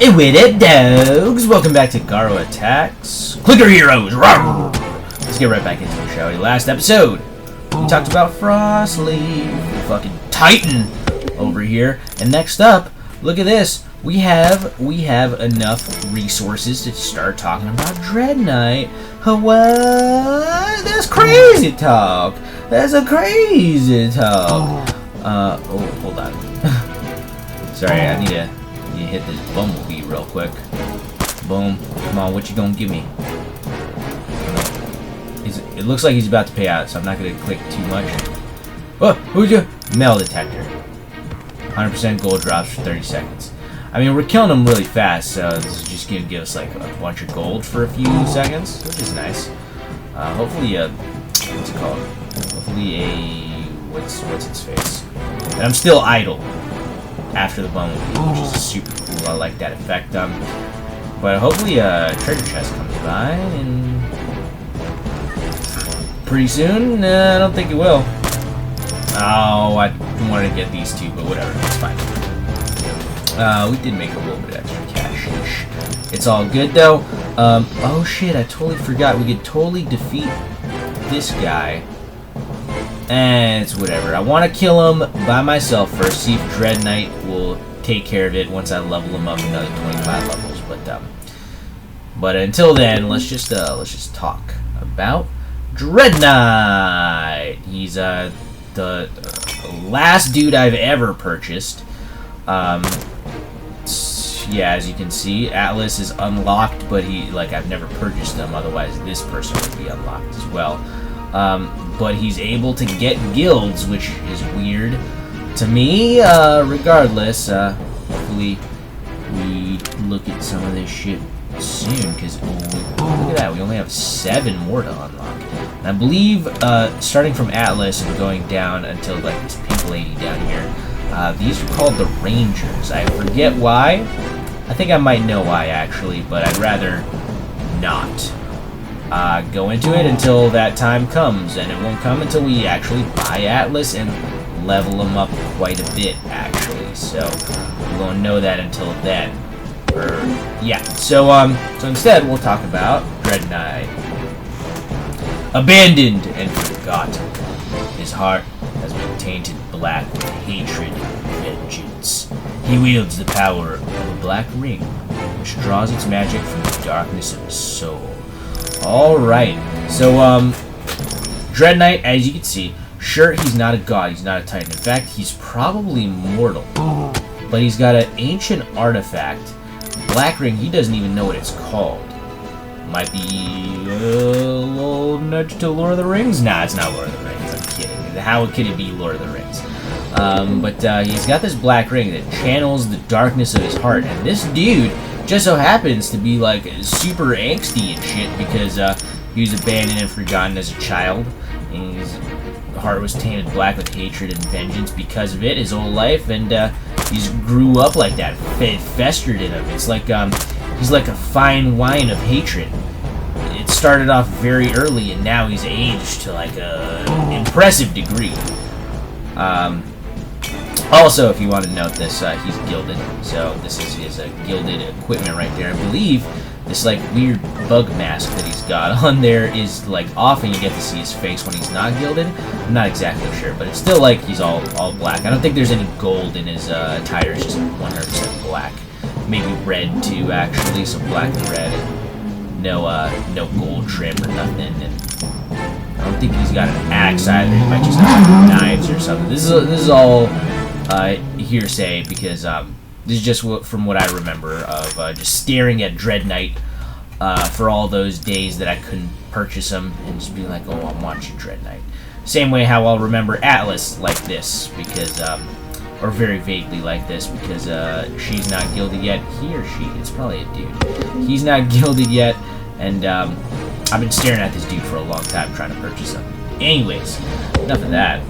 Hey, what up, dogs? Welcome back to Garo Attacks. Clicker Heroes! Rawr! Let's get right back into it, shall we? Last episode, we talked about Frostleaf, the fucking Titan over here. And next up, look at this. We have enough resources to start talking about Dread Knight. What? That's crazy talk. That's a crazy talk. Oh, hold on. Sorry, I need to hit this bumblebee real quick. Boom. Come on, what you gonna give me? It looks like he's about to pay out, so I'm not gonna click too much. Oh, who's your metal detector? 100% gold drops for 30 seconds. I mean, we're killing him really fast, so this is just gonna give us like a bunch of gold for a few seconds, which is nice. Hopefully, what's it called? Hopefully what's its face? And I'm still idle after the bumblebee, which is super cool. I like that effect. But hopefully a treasure chest comes by, and pretty soon. I don't think it will. Oh, I wanted to get these two, but whatever, it's fine. We did make a little bit of extra cash. It's all good though. Oh shit, I totally forgot. We could totally defeat this guy. And it's whatever. I want to kill him by myself first. See if Dread Knight will take care of it once I level him up another 25 levels. But until then, let's just talk about Dread Knight. He's the last dude I've ever purchased. Yeah, as you can see, Atlas is unlocked, but I've never purchased him. Otherwise, this person would be unlocked as well. But he's able to get guilds, which is weird to me. Regardless, hopefully we look at some of this shit soon, because look at that, we only have 7 more to unlock. And I believe, starting from Atlas and going down until like this pink lady down here, these are called the Rangers. I forget why. I think I might know why actually, but I'd rather not go into it until that time comes, and it won't come until we actually buy Atlas and level him up quite a bit actually. So we won't know that until then. Yeah. So instead we'll talk about Dread Knight. Abandoned and forgotten, his heart has been tainted black with hatred and vengeance. He wields the power of a black ring, which draws its magic from the darkness of his soul. Alright, so, Dread Knight, as you can see, sure, he's not a god, he's not a titan. In fact, he's probably mortal. But he's got an ancient artifact. Black ring, he doesn't even know what it's called. Might be a little nudge to Lord of the Rings? Nah, it's not Lord of the Rings, I'm kidding. How could it be Lord of the Rings? But he's got this black ring that channels the darkness of his heart, and this dude just so happens to be like super angsty and shit because he was abandoned and forgotten as a child, and his heart was tainted black with hatred and vengeance because of it his whole life, and he's grew up like that. It festered in him. It's like he's like a fine wine of hatred. It started off very early, and now he's aged to like an impressive degree. Also, if you want to note this, he's gilded, so this is his gilded equipment right there. I believe this like weird bug mask that he's got on there is like off, and you get to see his face when he's not gilded. I'm not exactly sure, but it's still like he's all black. I don't think there's any gold in his attire. It's just 100% black. Maybe red too, actually. So black and red, and no gold trim or nothing. And I don't think he's got an axe either. He might just have like knives or something. This is all hearsay, because this is just from what I remember of just staring at Dread Knight for all those days that I couldn't purchase him, and just being like, oh, I'm watching Dread Knight. Same way how I'll remember Atlas like this, because or very vaguely like this, because she's not gilded yet. He or she, it's probably a dude. He's not gilded yet, and I've been staring at this dude for a long time trying to purchase him. Anyways, enough of that.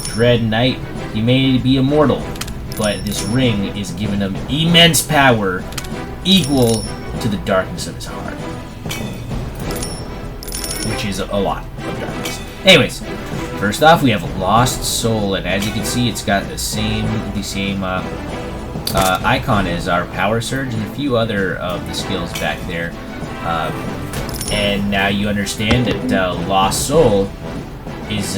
Dread Knight, he may be immortal, but this ring is giving him immense power equal to the darkness of his heart, which is a lot of darkness. Anyways, first off, we have Lost Soul, and as you can see, it's got the same icon is our Power Surge and a few other of the skills back there. And now you understand that Lost Soul is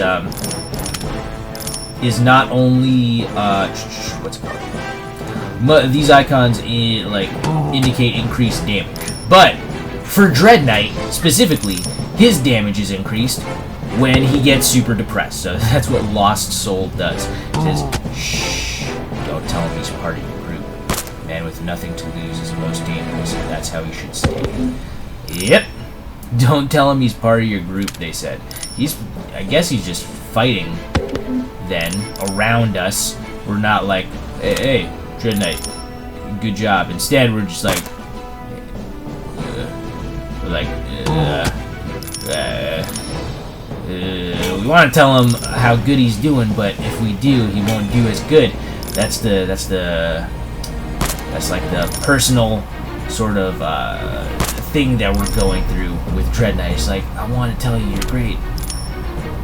not only what's it called? These icons indicate increased damage, but for Dread Knight specifically, his damage is increased when he gets super depressed. So that's what Lost Soul does. It says, "Shh, don't tell him he's part of your group. Man with nothing to lose is most dangerous, and that's how he should stay." Yep. Don't tell him he's part of your group, they said. I guess he's just fighting then around us. We're not like, hey, Dread Knight, good job. Instead, we're just like, we want to tell him how good he's doing, but if we do, he won't do as good. That's like the personal sort of thing that we're going through with Dread Knight. It's like, I want to tell you you're great,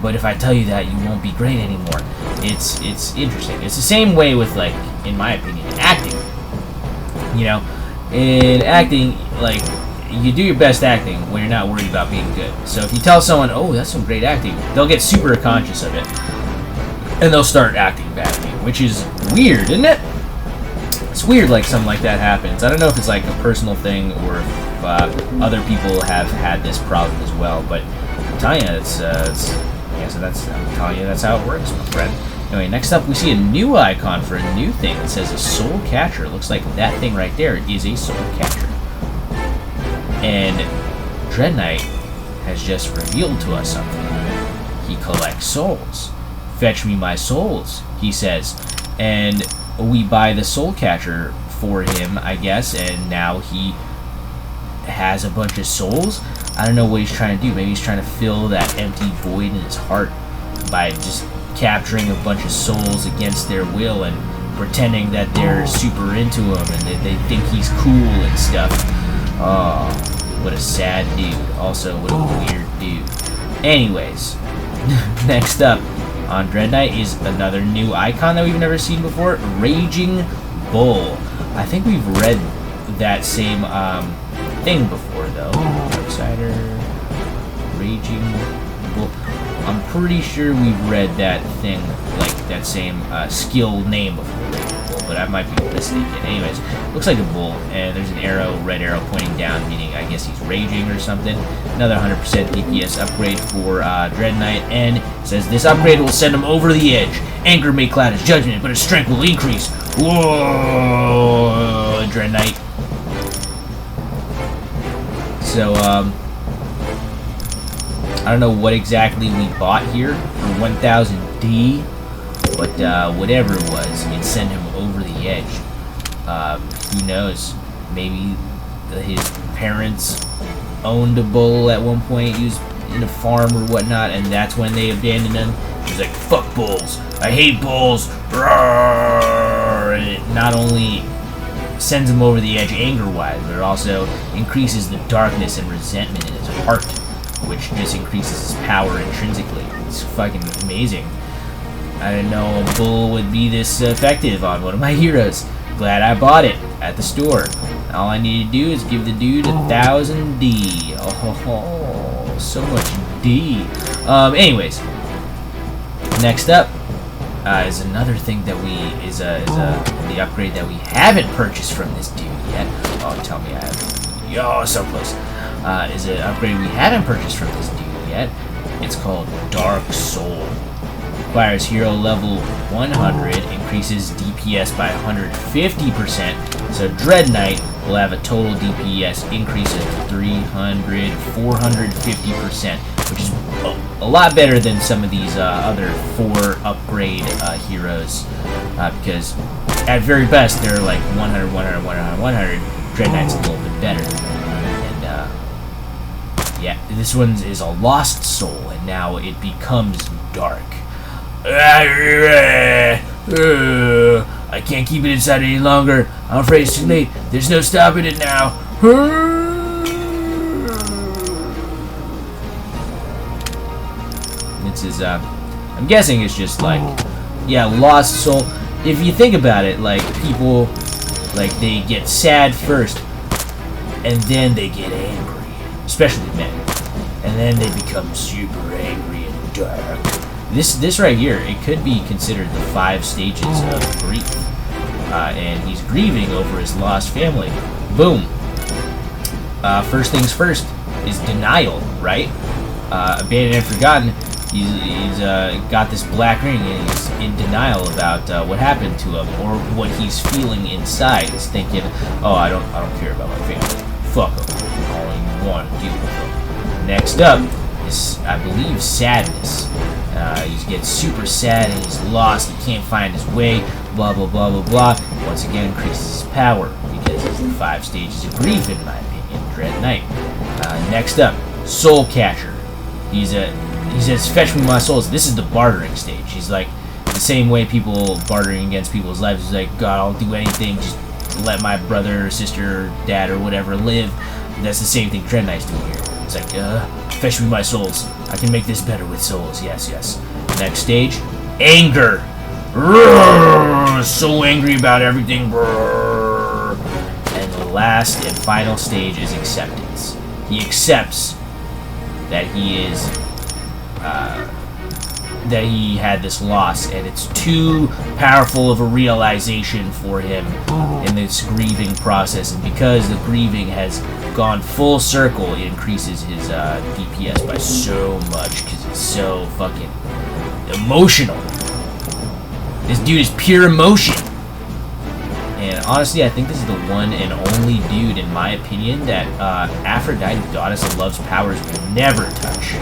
but if I tell you that, you won't be great anymore. It's interesting. It's the same way with, like, in my opinion, acting. You know, in acting, like, you do your best acting when you're not worried about being good. So if you tell someone, oh, that's some great acting, they'll get super conscious of it, and they'll start acting badly, which is weird, isn't it? It's weird, like, something like that happens. I don't know if it's like a personal thing or if other people have had this problem as well, but I'm telling you, I'm telling you, that's how it works, my friend. Anyway, next up we see a new icon for a new thing. It says a soul catcher. It looks like that thing right there is a soul catcher. And Dread Knight has just revealed to us something. He collects souls. Fetch me my souls, he says. And we buy the soul catcher for him, I guess, and now he has a bunch of souls. I don't know what he's trying to do. Maybe he's trying to fill that empty void in his heart by just capturing a bunch of souls against their will and pretending that they're super into him and they think he's cool and stuff. Oh, what a sad dude. Also, what a weird dude. Anyways, next up on Dread Knight is another new icon that we've never seen before, Raging Bull. I think we've read that same thing before, though. Outsider, Raging Bull. I'm pretty sure we've read that thing, like that same skill name before, Raging Bull, but I might be mistaken. Anyways, looks like a bull, and there's an arrow, red arrow pointing down, meaning I guess he's raging or something. Another 100% DPS upgrade for Dread Knight, and it says this upgrade will send him over the edge. Anger may cloud his judgment, but his strength will increase. Whoa, Dread Knight. So, I don't know what exactly we bought here for 1000D, but whatever it was, it sent him over the edge. Who knows? Maybe his parents owned a bull at one point. He was in a farm or whatnot, and that's when they abandoned him. He's like, fuck bulls. I hate bulls. Roar! And it not only sends him over the edge anger-wise, but it also increases the darkness and resentment in his heart, which just increases his power intrinsically. It's fucking amazing. I didn't know a bull would be this effective on one of my heroes. Glad I bought it at the store. All I need to do is give the dude 1000D. Oh, so much D. Anyways, next up is another thing that the upgrade that we haven't purchased from this dude yet. Oh, tell me I haven't. Yo, so close. Is an upgrade we haven't purchased from this dude yet. It's called Dark Soul. Requires hero level 100, increases DPS by 150%. So Dread Knight will have a total DPS increase of 300, 450%, which is a lot better than some of these other 4 upgrade heroes, because at very best they're like 100, 100, 100, 100. Dread Knight's a little bit better. Yeah, this one is a lost soul, and now it becomes dark. I can't keep it inside any longer. I'm afraid it's too late. There's no stopping it now. This is, I'm guessing it's just like, yeah, lost soul. If you think about it, like, people Like, they get sad first, and then they get angry, especially men, and then they become super angry and dark. This right here, it could be considered the 5 stages of grief, and he's grieving over his lost family. Boom. First things first is denial, right? Abandoned and forgotten. He's got this black ring, and he's in denial about what happened to him, or what he's feeling inside. He's thinking, "Oh, I don't care about my family. Fuck them. I don't even want to deal with them." Next up is, I believe, sadness. He gets super sad, and he's lost. He can't find his way. Blah blah blah blah blah. Once again, increases his power because it's the 5 stages of grief, in my opinion. Dread Knight. Next up, Soul Catcher. He says, "Fetch me my souls." This is the bartering stage. He's like, the same way people bartering against people's lives. He's like, "God, I'll do anything. Just let my brother or sister or dad or whatever live." That's the same thing Dread Knight's doing here. It's like, "Fetch me my souls. I can make this better with souls." Yes, yes. Next stage, anger. So angry about everything. And the last and final stage is acceptance. He accepts that he is that he had this loss, and it's too powerful of a realization for him in this grieving process. And because the grieving has gone full circle, it increases his DPS by so much because it's so fucking emotional. This dude is pure emotion. And honestly, I think this is the one and only dude, in my opinion, that Aphrodite, the goddess of love's powers, will never touch.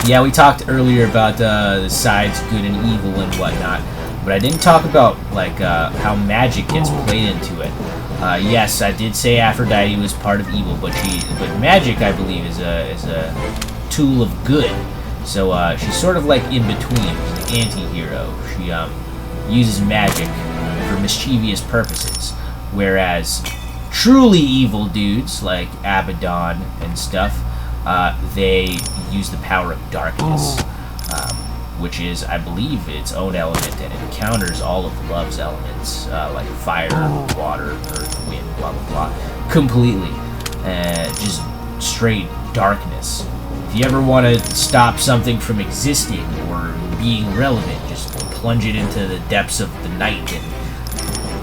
Yeah, we talked earlier about the sides, good and evil and whatnot, but I didn't talk about like how magic gets played into it. Yes, I did say Aphrodite was part of evil, but magic, I believe, is a tool of good. So she's sort of like in between. She's an anti-hero. She uses magic for mischievous purposes, whereas truly evil dudes like Abaddon and stuff, they use the power of darkness, which is, I believe, its own element, and it counters all of love's elements, like fire, water, earth, wind, blah blah blah, completely. Just straight darkness. If you ever want to stop something from existing or being relevant, just plunge it into the depths of the night, and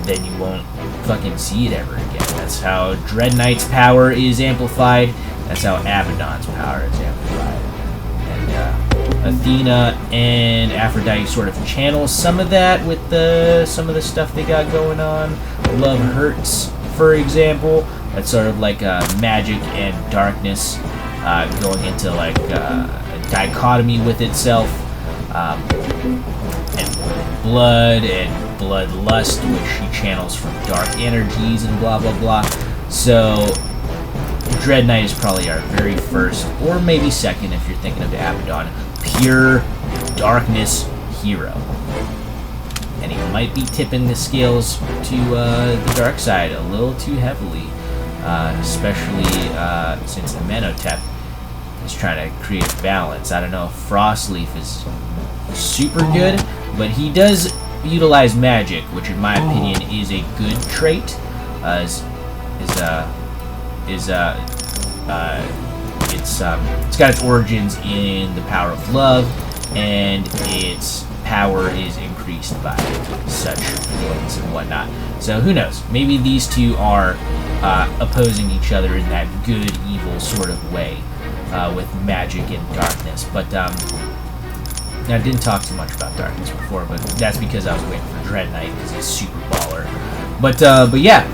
then you won't fucking see it ever again. That's how Dread Knight's power is amplified. That's how Abaddon's power is amplified. And Athena and Aphrodite sort of channel some of that with some of the stuff they got going on. Love Hurts, for example. That's sort of like magic and darkness going into like a dichotomy with itself. And blood and bloodlust, which she channels from dark energies and blah blah blah. So Dread Knight is probably our very first, or maybe second if you're thinking of the Abaddon, pure darkness hero. And he might be tipping the scales to the dark side a little too heavily, especially since Amenhotep is trying to create a balance. I don't know if Frostleaf is super good, but he does utilize magic, which in my opinion is a good trait. It's got its origins in the power of love, and its power is increased by such feelings and whatnot. So who knows? Maybe these two are opposing each other in that good-evil sort of way, with magic and darkness. But I didn't talk too much about darkness before, but that's because I was waiting for Dread Knight because he's super baller. But yeah,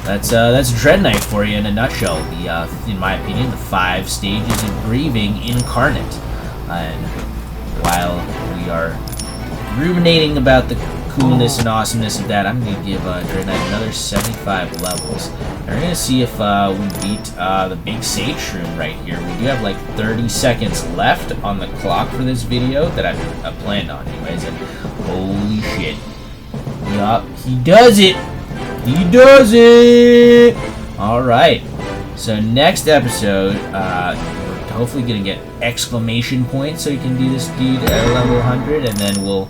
that's Dread Knight for you in a nutshell. In my opinion, the 5 stages of grieving incarnate. And while we are ruminating about the coolness and awesomeness of that, I'm going to give Dread Knight another 75 levels. And we're going to see if we beat the big Sage Shroom right here. We do have like 30 seconds left on the clock for this video that I planned on anyways, and holy shit. Yup, he does it! He does it! Alright, so next episode, we're hopefully going to get exclamation points so you can do this dude at level 100, and then we'll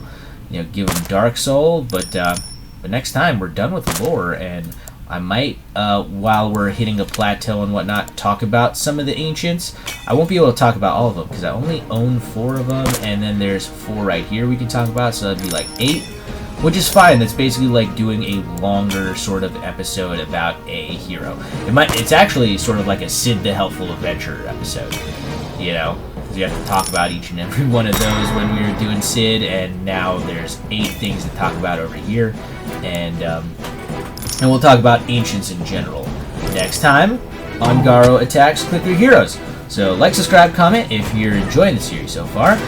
give him Dark Soul, but But next time, we're done with lore, and I might, while we're hitting a plateau and whatnot, talk about some of the ancients. I won't be able to talk about all of them, because I only own 4 of them, and then there's 4 right here we can talk about, so that'd be like 8. Which is fine. That's basically like doing a longer sort of episode about a hero. It's actually sort of like a Sid the Helpful Adventurer episode, you know, because you have to talk about each and every one of those when we were doing Sid, and now there's 8 things to talk about over here, and we'll talk about ancients in general next time on Garo Attacks Click Your Heroes. So like, subscribe, comment if you're enjoying the series so far.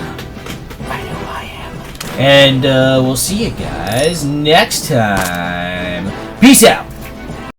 And we'll see you guys next time. Peace out!